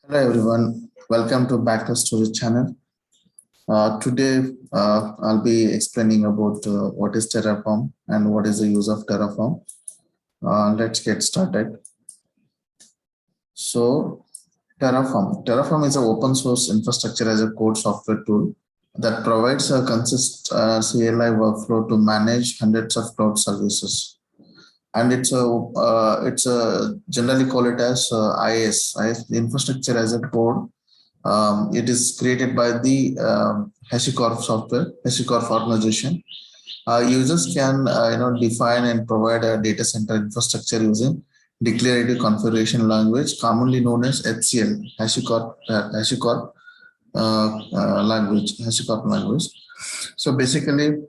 Hello everyone, welcome to Back to Story channel. Today I'll be explaining about what is Terraform and what is the use of Terraform. Let's get started. So Terraform is an open source infrastructure as a code software tool that provides a consistent CLI workflow to manage hundreds of cloud services. And it's a generally call it as IaaS, infrastructure as a code. It is created by the HashiCorp software, HashiCorp organization. Users can define and provide a data center infrastructure using declarative configuration language, commonly known as HCL, HashiCorp language. So basically,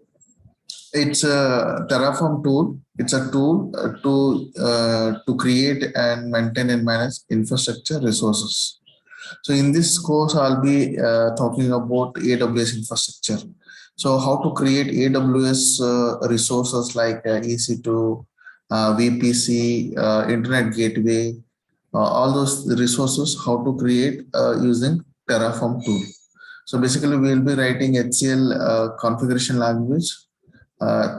it's a Terraform tool. It's a tool to create and maintain and manage infrastructure resources. So in this course, I'll be talking about AWS infrastructure. So how to create AWS resources like EC2, VPC, Internet Gateway, all those resources, how to create using Terraform tool. So basically, we'll be writing HCL configuration language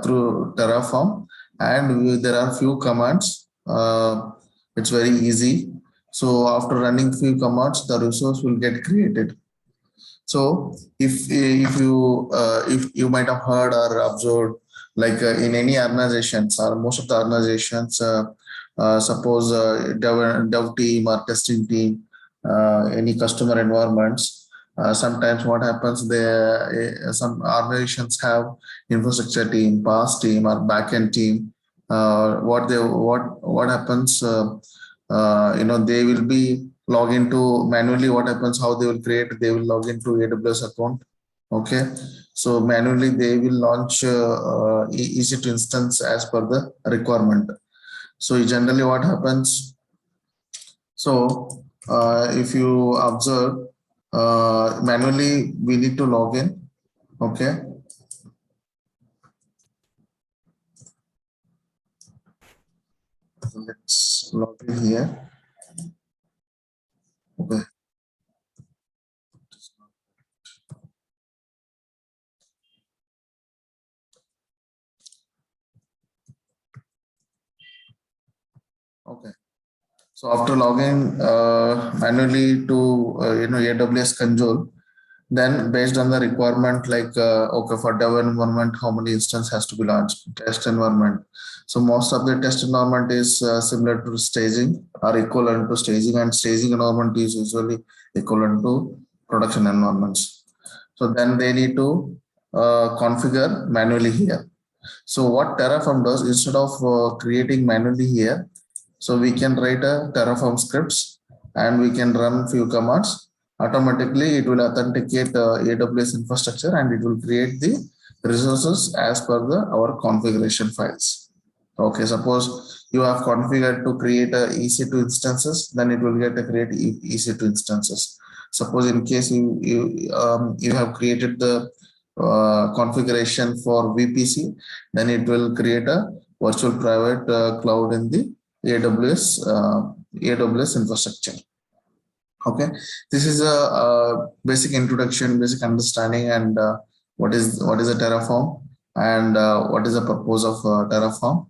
through Terraform, and there are few commands. It's very easy. So after running few commands, the resource will get created. So if you might have heard or observed, like in any organizations or most of the organizations, suppose dev team or testing team, any customer environments. Sometimes what happens, some organizations have infrastructure team, PaaS team, or backend team. What happens? They will be log into manually. What happens? How they will create? They will log into AWS account. Okay, so manually they will launch EC2 instance as per the requirement. So generally, what happens? So if you observe, manually we need to log in. Okay. So let's log in here. Okay. Okay. So after logging manually to AWS console, then based on the requirement, like okay, for dev environment, how many instance has to be launched? Test environment. So most of the test environment is similar to staging or equivalent to staging, and staging environment is usually equivalent to production environments. So then they need to configure manually here. So what Terraform does, instead of creating manually here, so we can write a Terraform scripts and we can run few commands. Automatically, it will authenticate AWS infrastructure and it will create the resources as per our configuration files. Okay, suppose you have configured to create a EC2 instances, then it will get to create EC2 instances. Suppose in case you have created the configuration for VPC, then it will create a virtual private cloud in the AWS infrastructure. Okay, this is a basic introduction, basic understanding, and what is a Terraform and what is the purpose of Terraform.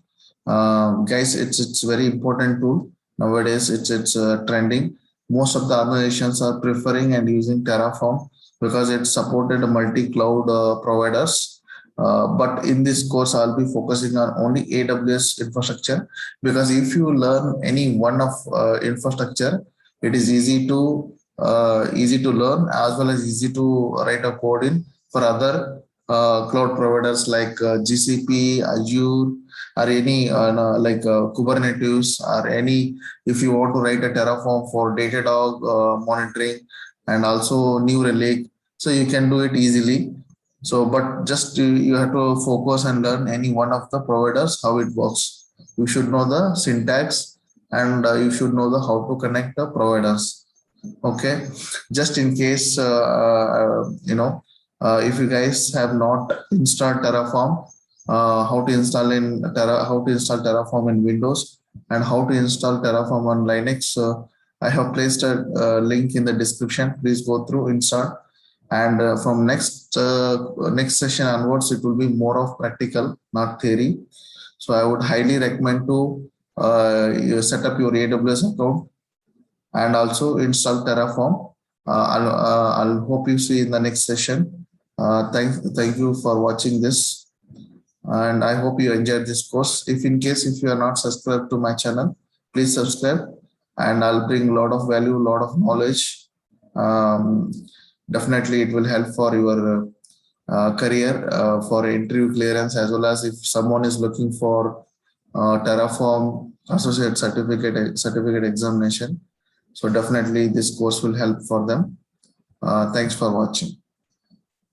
Guys, it's very important tool nowadays. It's trending. Most of the organizations are preferring and using Terraform because it's supported multi-cloud providers. But in this course, I'll be focusing on only AWS infrastructure, because if you learn any one of infrastructure, it is easy to learn as well as easy to write a code in for other cloud providers like GCP, Azure, or any Kubernetes, or any. If you want to write a Terraform for Datadog monitoring and also New Relic, so you can do it easily. So, but just you have to focus and learn any one of the providers, how it works. You should know the syntax, and you should know the how to connect the providers. Okay, just in case if you guys have not installed Terraform, how to install Terraform in Windows, and how to install Terraform on Linux. I have placed a link in the description. Please go through, install, and from next session onwards, it will be more of practical, not theory. So I would highly recommend to you set up your AWS account and also install Terraform. I'll hope you see in the next session. Thank you for watching this, and I hope you enjoyed this course. If you are not subscribed to my channel, please subscribe, and I'll bring a lot of value, a lot of knowledge. Um, Definitely, it will help for your career, for interview clearance, as well as if someone is looking for Terraform associate certificate examination. So definitely this course will help for them. Thanks for watching.